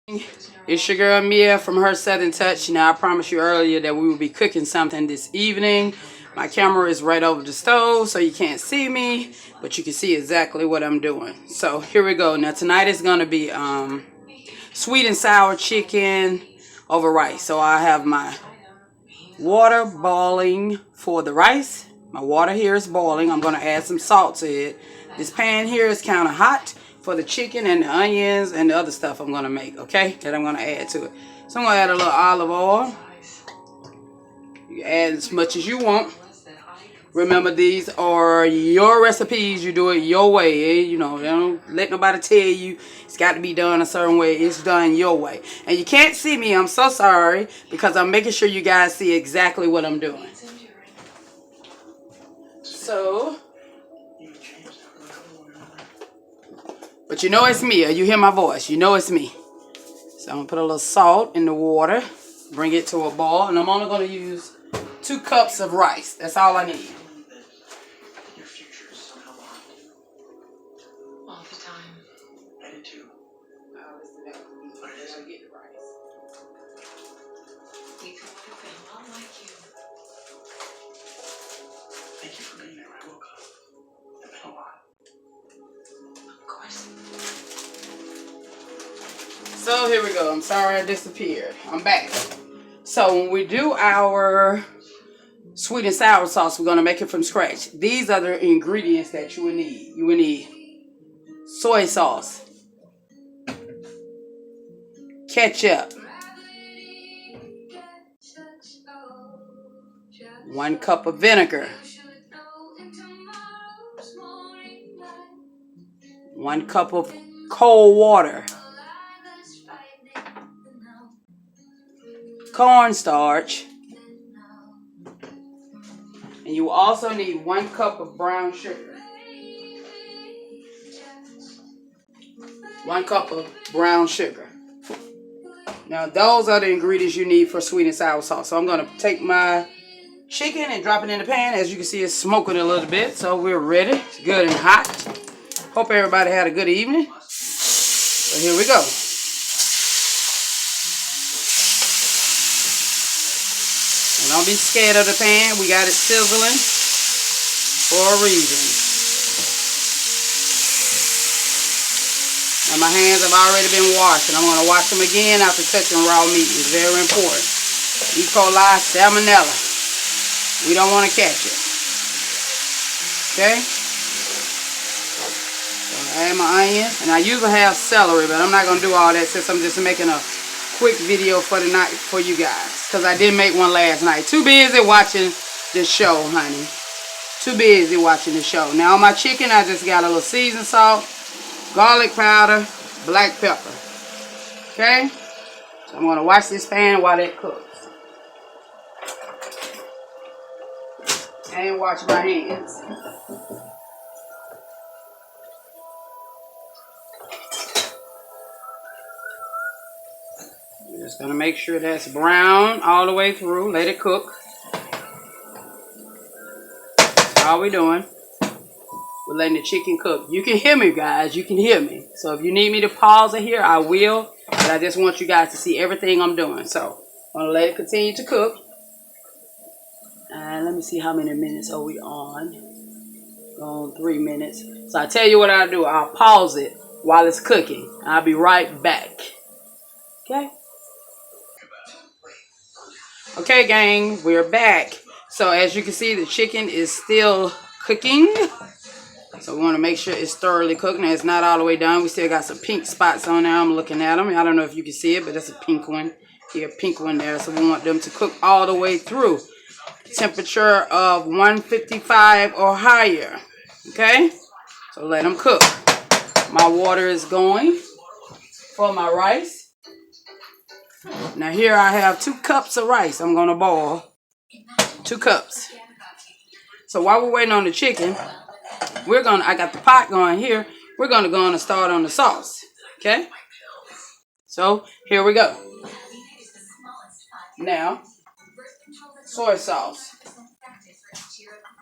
It's your girl Mia from Her Southern Touch. Now, I promised you earlier that we will be cooking something this evening. My camera is right over the stove, so you can't see me, but you can see exactly what I'm doing. So here we go. Now tonight is going to be sweet and sour chicken over rice. So I have my water boiling for the rice. My water here is boiling. I'm going to add some salt to it. This pan here is kind of hot for the chicken and the onions and the other stuff I'm going to make, okay? That I'm going to add to it. So I'm going to add a little olive oil. You add as much as you want. Remember, these are your recipes. You do it your way. You know, don't let nobody tell you it's got to be done a certain way. It's done your way. And you can't see me. I'm so sorry because I'm making sure you guys see exactly what I'm doing. So, but you know it's me. You hear my voice. You know it's me. So I'm going to put a little salt in the water. Bring it to a boil. And I'm only going to use 2 cups of rice. That's all I need. Thank you for being there. I woke up. It's been a lot. Of course. So here we go. I'm sorry I disappeared. I'm back. So when we do our sweet and sour sauce, we're going to make it from scratch. These are the ingredients that you will need. You will need soy sauce, ketchup, 1 cup of vinegar, 1 cup of cold water, cornstarch, and you also need 1 cup of brown sugar. 1 cup of brown sugar. Now those are the ingredients you need for sweet and sour sauce. So I'm going to take my chicken and drop it in the pan. As you can see, it's smoking a little bit, so we're ready. It's good and hot. Hope everybody had a good evening. So here we go. And don't be scared of the pan. We got it sizzling for a reason. And my hands have already been washed, and I'm going to wash them again after touching raw meat. It's very important. E. coli, salmonella. We don't want to catch it. Okay? So I add my onions. And I usually have celery, but I'm not going to do all that since I'm just making a quick video for the night for you guys. Because I did make one last night. Too busy watching the show, honey. Too busy watching the show. Now on my chicken, I just got a little seasoned salt, garlic powder, black pepper. Okay? So I'm going to wash this pan while that cooks. And wash my hands. You're just going to make sure that's brown all the way through. Let it cook. That's all we're doing. We're letting the chicken cook. You can hear me, guys. You can hear me. So if you need me to pause it here, I will. But I just want you guys to see everything I'm doing. So I'm going to let it continue to cook. And let me see how many minutes are we on. On 3 minutes. So I tell you what I'll do. I'll pause it while it's cooking. I'll be right back. Okay? Okay, gang. We're back. So as you can see, the chicken is still cooking. So we want to make sure it's thoroughly cooked. Now it's not all the way done. We still got some pink spots on there. I'm looking at them. I don't know if you can see it, but that's a pink one. Here, pink one there. So we want them to cook all the way through. Temperature of 155 or higher. Okay? So let them cook. My water is going for my rice. Now here I have 2 cups of rice. I'm going to boil 2 cups. So while we're waiting on the chicken, I got the pot going here. We're going to go on and start on the sauce. Okay? So here we go. Now, soy sauce,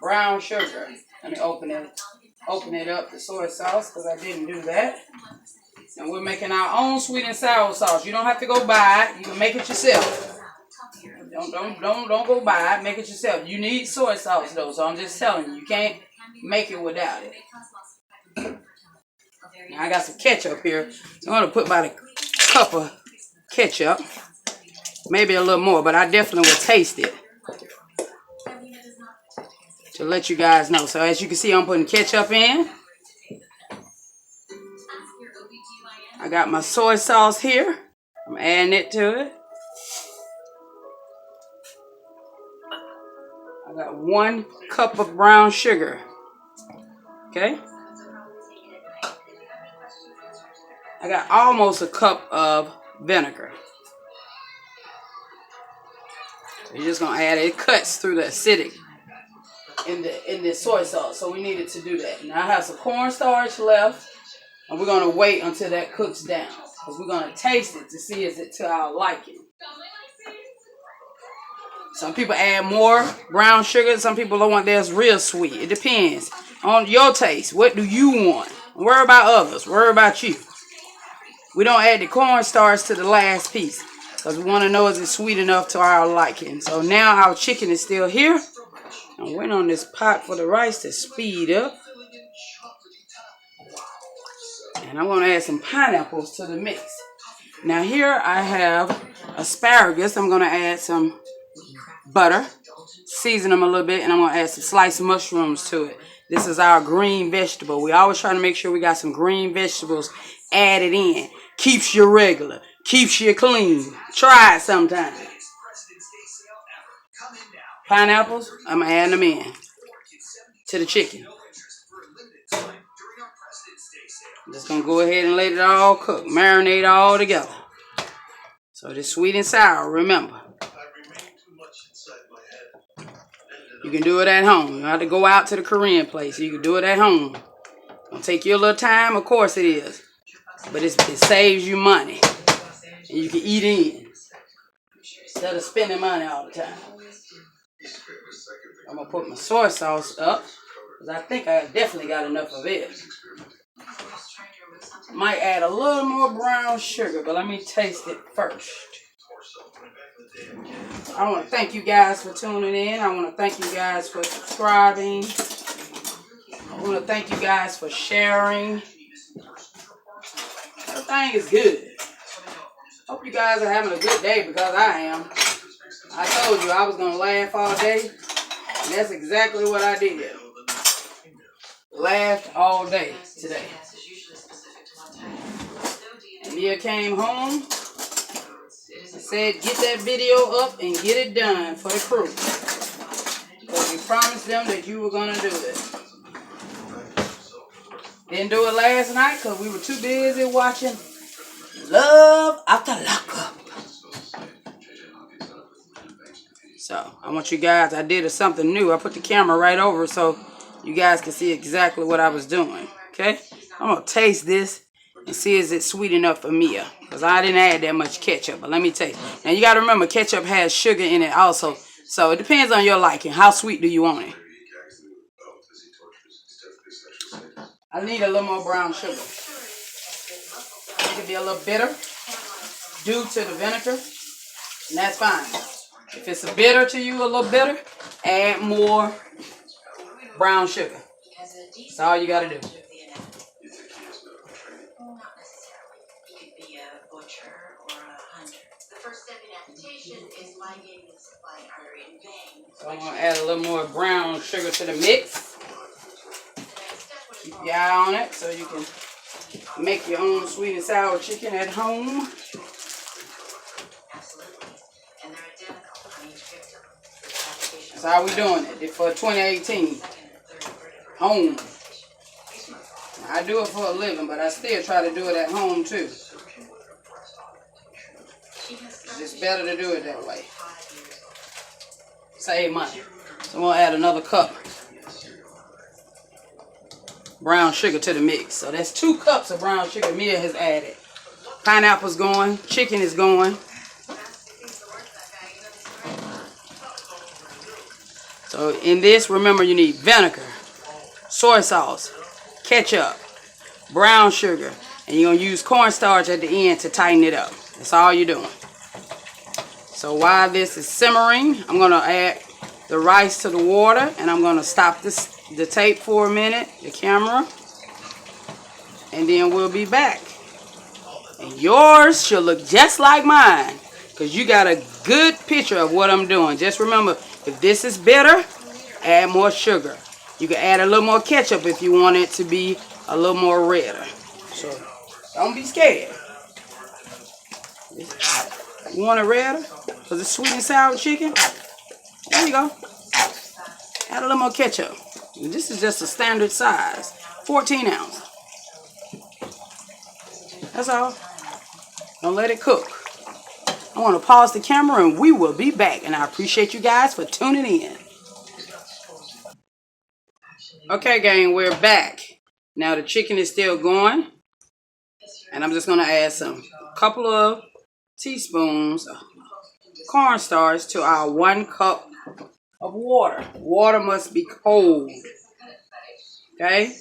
brown sugar. Let me open it up, the soy sauce, because I didn't do that. And we're making our own sweet and sour sauce. You don't have to go buy it. You can make it yourself. Don't go buy it. Make it yourself. You need soy sauce though, so I'm just telling you, you can't make it without it. Now I got some ketchup here. So I'm gonna put about a cup of ketchup. Maybe a little more, but I definitely will taste it to let you guys know. So as you can see, I'm putting ketchup in. I got my soy sauce here. I'm adding it to it. I got 1 cup of brown sugar. Okay. I got almost a cup of vinegar. So you're just gonna add it. It cuts through the acidic in the soy sauce, so we needed to do that. Now I have some cornstarch left, and we're gonna wait until that cooks down, because we're gonna taste it to see is it to our liking. Some people add more brown sugar. Some people don't want theirs real sweet. It depends on your taste. What do you want? Worry about others. Worry about you. We don't add the cornstarch to the last piece, because we want to know is it sweet enough to our liking. So now our chicken is still here. I'm waiting on this pot for the rice to speed up. And I'm going to add some pineapples to the mix. Now here I have asparagus. I'm going to add some butter, season them a little bit, and I'm going to add some sliced mushrooms to it. This is our green vegetable. We always try to make sure we got some green vegetables added in. Keeps you regular. Keeps you clean. Try it sometime. Pineapples, I'm adding them in to the chicken. I'm just going to go ahead and let it all cook. Marinate all together. So this sweet and sour, remember. You can do it at home. You don't have to go out to the Korean place. You can do it at home. It'll take you a little time, of course it is. But it saves you money. And you can eat in. Instead of spending money all the time. I'm going to put my soy sauce up, because I think I definitely got enough of it. Might add a little more brown sugar, but let me taste it first. I want to thank you guys for tuning in. I want to thank you guys for subscribing. I want to thank you guys for sharing. Everything is good. Hope you guys are having a good day, because I am. I told you I was going to laugh all day. And that's exactly what I did. Laughed all day today. And Mia came home and said, get that video up and get it done for the crew. Because you promised them that you were going to do it. Didn't do it last night because we were too busy watching Love After Lockup. So, I want you guys, I did something new. I put the camera right over so you guys can see exactly what I was doing. Okay? I'm going to taste this and see is it sweet enough for Mia. Because I didn't add that much ketchup. But let me taste. Now, you got to remember, ketchup has sugar in it also. So, it depends on your liking. How sweet do you want it? I need a little more brown sugar. It could be a little bitter due to the vinegar. And that's fine. If it's a bitter to you, a little bitter, add more brown sugar. That's all you got to do. So I'm going to add a little more brown sugar to the mix. Keep your eye on it so you can make your own sweet and sour chicken at home. That's how we doing it for 2018. Home. I do it for a living, but I still try to do it at home too. It's just better to do it that way. Save money. So I'm going to add another cup brown sugar to the mix. So that's 2 cups of brown sugar Mia has added. Pineapple's going. Chicken is going. So in this, remember you need vinegar, soy sauce, ketchup, brown sugar, And you're going to use cornstarch at the end to tighten it up. That's all you're doing. So while this is simmering, I'm going to add the rice to the water. And I'm going to stop the tape for a minute, the camera. And then we'll be back. And yours should look just like mine, because you got a good picture of what I'm doing. Just remember, if this is bitter, add more sugar. You can add a little more ketchup if you want it to be a little more redder. So don't be scared. You want it redder? Because it's sweet and sour chicken. There you go. Add a little more ketchup. This is just a standard size, 14 ounce. That's all. Don't let it cook. I want to pause the camera and we will be back. And I appreciate you guys for tuning in. Okay, gang, we're back. Now the chicken is still going. And I'm just going to add a couple of teaspoons of cornstarch to our 1 cup of water. Water must be cold. Okay?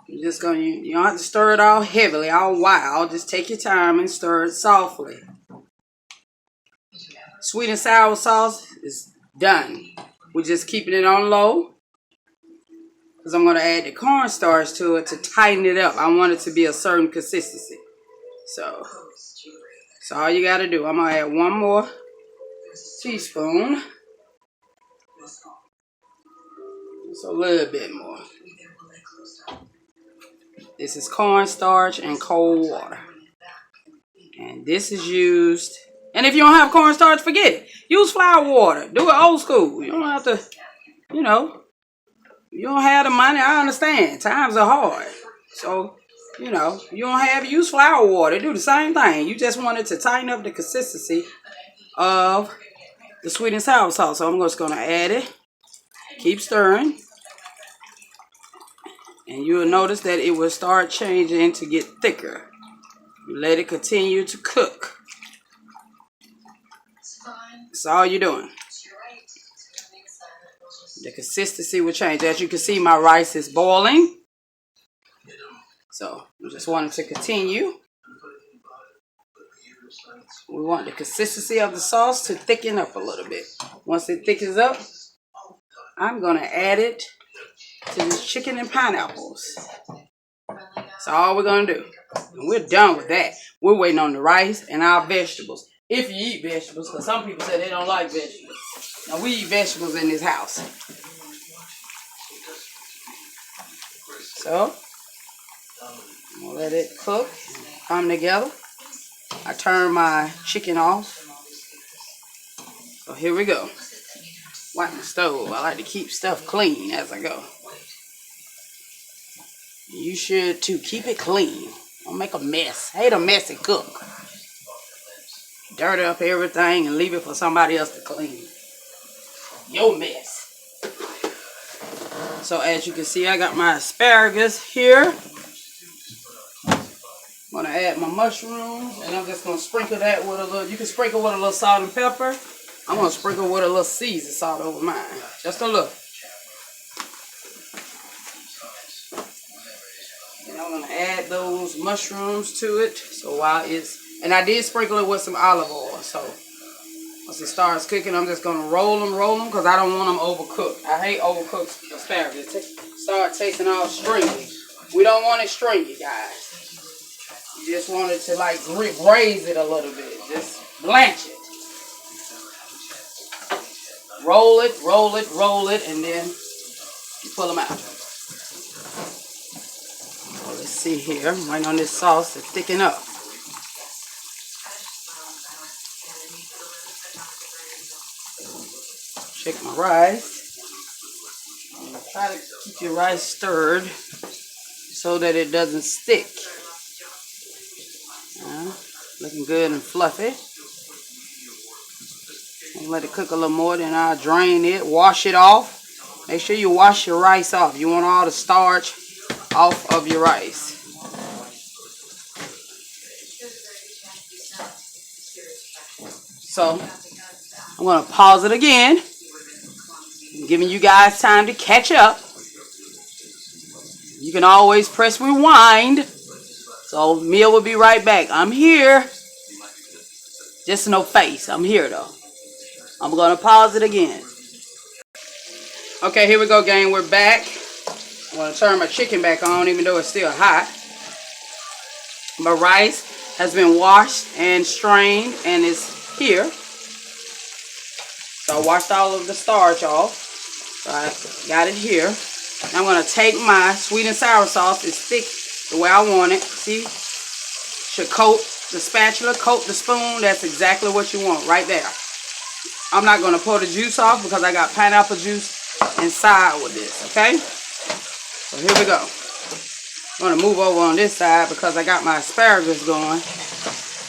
You're just going to, you don't have to stir it all heavily, all wild. Just take your time and stir it softly. Sweet and sour sauce is done. We're just keeping it on low, because I'm going to add the cornstarch to it to tighten it up. I want it to be a certain consistency. So all you got to do, I'm going to add 1 more teaspoon. Just a little bit more. This is cornstarch and cold water. And this is used. And if you don't have cornstarch, forget it. Use flour water. Do it old school. You don't have to, you don't have the money. I understand. Times are hard. So, you don't have, use flour water. Do the same thing. You just want it to tighten up the consistency of the sweet and sour sauce. So I'm just going to add it. Keep stirring. And you'll notice that it will start changing to get thicker. You let it continue to cook. That's all you're doing. The consistency will change. As you can see, my rice is boiling. So we just want it to continue. We want the consistency of the sauce to thicken up a little bit. Once it thickens up, I'm going to add it to this chicken and pineapples. That's all we're going to do. And we're done with that. We're waiting on the rice and our vegetables. If you eat vegetables, because some people say they don't like vegetables. Now, we eat vegetables in this house. So, I'm going to let it cook and come together. I turn my chicken off. So, here we go. Wipe the stove. I like to keep stuff clean as I go. You should too. Keep it clean. Don't make a mess. Hate a messy cook. Dirt up everything and leave it for somebody else to clean. Your mess. So as you can see, I got my asparagus here. I'm going to add my mushrooms, and I'm just going to sprinkle that with a little, you can sprinkle with a little salt and pepper. I'm going to sprinkle with a little seasoned salt over mine. Just a little. And I'm going to add those mushrooms to it. So while it's, and I did sprinkle it with some olive oil. So once it starts cooking, I'm just going to roll them, because I don't want them overcooked. I hate overcooked asparagus. Start tasting all stringy. We don't want it stringy, guys. You just want it to like braise it a little bit. Just blanch it. Roll it, roll it, roll it, and then you pull them out. So let's see here. I'm waiting on this sauce to thicken up. Shake my rice. And try to keep your rice stirred so that it doesn't stick. Looking good and fluffy. And let it cook a little more, then I'll drain it, wash it off. Make sure you wash your rice off. You want all the starch off of your rice. So I'm going to pause it again. I'm giving you guys time to catch up. You can always press rewind So Mia will be right back. I'm here. Just no face. I'm here though. I'm going to pause it again. Okay, here we go, gang. We're back. I'm going to turn my chicken back on even though it's still hot. My rice has been washed and strained and is here. So I washed all of the starch off. So I got it here. Now I'm going to take my sweet and sour sauce. It's thick the way I want it. See? Should coat the spatula, coat the spoon. That's exactly what you want right there. I'm not going to pour the juice off because I got pineapple juice inside with this, okay? So here we go. I'm going to move over on this side because I got my asparagus going.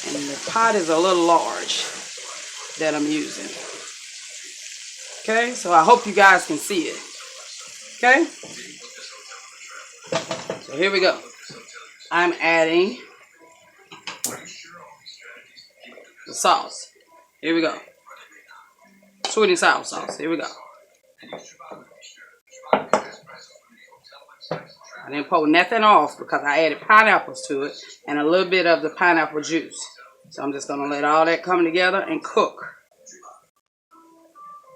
And the pot is a little large that I'm using. Okay, so I hope you guys can see it. Okay? So here we go. I'm adding the sauce. Here we go. Sweet and sour sauce. Here we go. I didn't pour nothing off because I added pineapples to it and a little bit of the pineapple juice. So I'm just going to let all that come together and cook.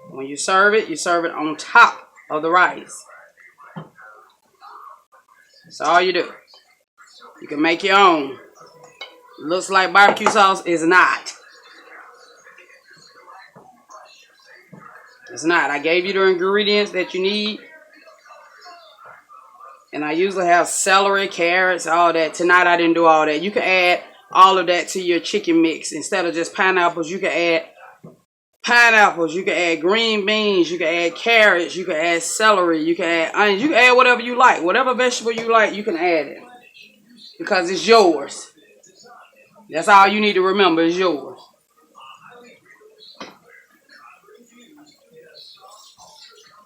When you serve it on top of the rice. That's all you do. You can make your own. It looks like barbecue sauce. It's not. It's not. I gave you the ingredients that you need. And I usually have celery, carrots, all that. Tonight I didn't do all that. You can add all of that to your chicken mix. Instead of just pineapples, you can add pineapples. You can add green beans. You can add carrots. You can add celery. You can add onions. You can add whatever you like. Whatever vegetable you like, you can add it. Because it's yours. That's all you need to remember. It's yours.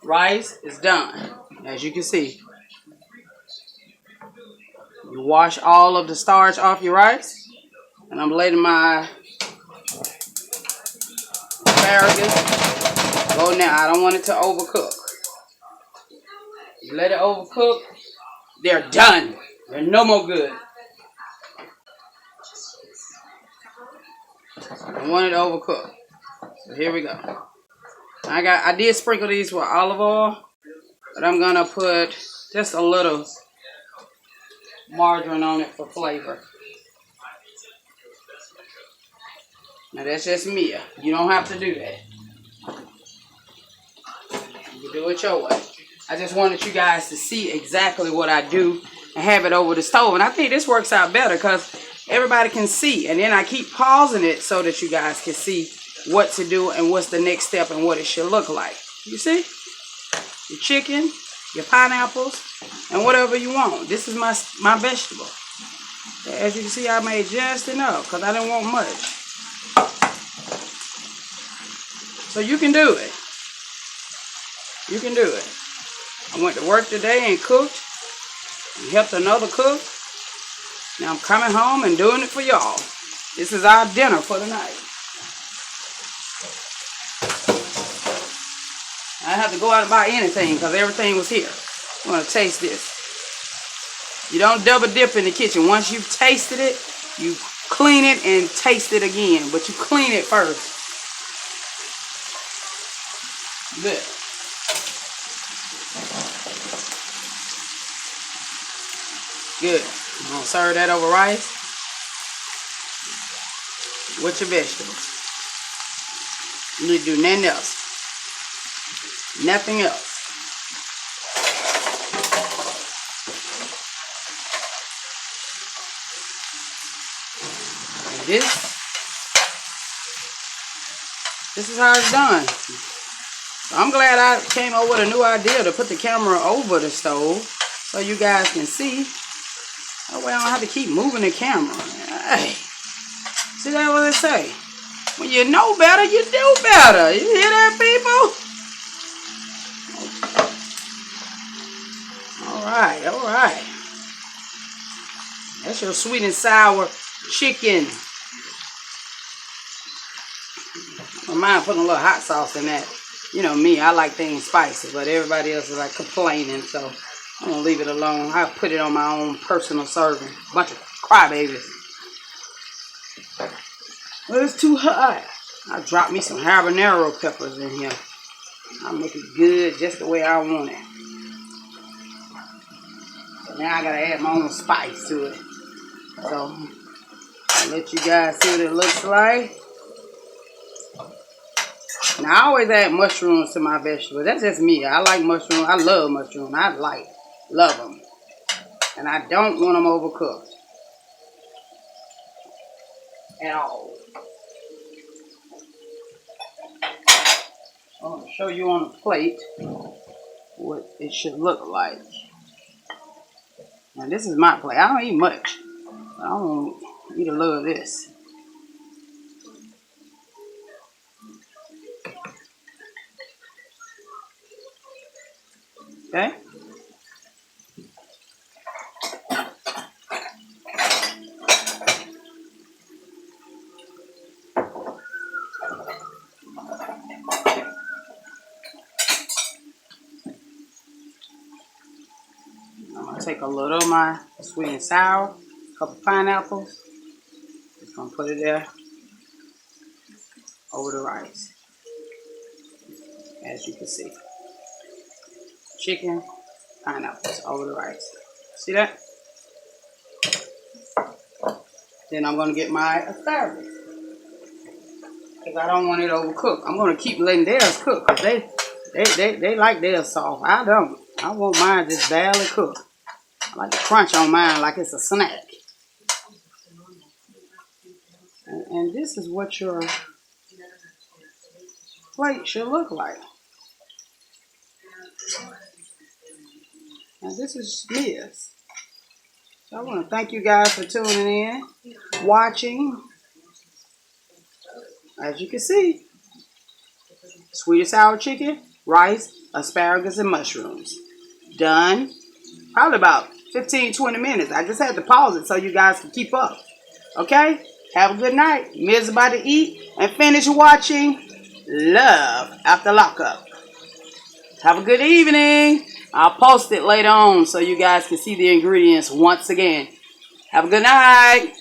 Rice is done. As you can see. You wash all of the starch off your rice. And I'm letting my asparagus go now. I don't want it to overcook. You let it overcook, they're done. They're no more good. I don't want it to overcook. So here we go. I did sprinkle these with olive oil, but I'm gonna put just a little margarine on it for flavor. Now that's just me. You don't have to do that. You do it your way. I just wanted you guys to see exactly what I do and have it over the stove. And I think this works out better because everybody can see. And then I keep pausing it so that you guys can see what to do and what's the next step and what it should look like. You see? Your chicken, your pineapples, and whatever you want. This is my vegetable. As you can see, I made just enough because I didn't want much. So you can do it. You can do it. I went to work today and cooked and helped another cook. Now I'm coming home and doing it for y'all. This is our dinner for the night. I didn't have to go out and buy anything because everything was here. I'm going to taste this. You don't double dip in the kitchen. Once you've tasted it, you clean it and taste it again. But you clean it first. Good. Good. I'm going to serve that over rice with your vegetables. You need to do nothing else. Nothing else. And this is how it's done. So I'm glad I came up with a new idea to put the camera over the stove so you guys can see. That way I don't have to keep moving the camera. Hey, see that what they say? When you know better, you do better. You hear that, people? Alright, alright. That's your sweet and sour chicken. I don't mind putting a little hot sauce in that. You know me, I like things spicy, but everybody else is like complaining, so I'm going to leave it alone. I'll put it on my own personal serving. Bunch of crap. crybabies. Well, it's too hot. I dropped me some habanero peppers in here. I'll make it good just the way I want it. So now I gotta add my own spice to it. So I'll let you guys see what it looks like. Now I always add mushrooms to my vegetables. That's just me. I like mushrooms. I love mushrooms. Love them. And I don't want them overcooked at all. I'm going to show you on the plate what it should look like. Now this is my plate. I don't eat much. I don't eat a little of this. Okay? I'm going to take a little of my sweet and sour, a couple pineapples. Just going to put it there over the rice. As you can see. Chicken, pineapples over the rice. See that? Then I'm going to get my asparagus. Because I don't want it overcooked. I'm going to keep letting theirs cook. Because they like theirs soft. I don't. I want mine just barely cooked. I like to crunch on mine like it's a snack. And this is what your plate should look like. And this is Mia's. So I want to thank you guys for tuning in, watching. As you can see, sweet and sour chicken, rice, asparagus, and mushrooms. Done. Probably about 15-20 minutes. I just had to pause it so you guys can keep up. Okay? Have a good night. Mia's about to eat and finish watching Love After Lockup. Have a good evening. I'll post it later on so you guys can see the ingredients once again. Have a good night.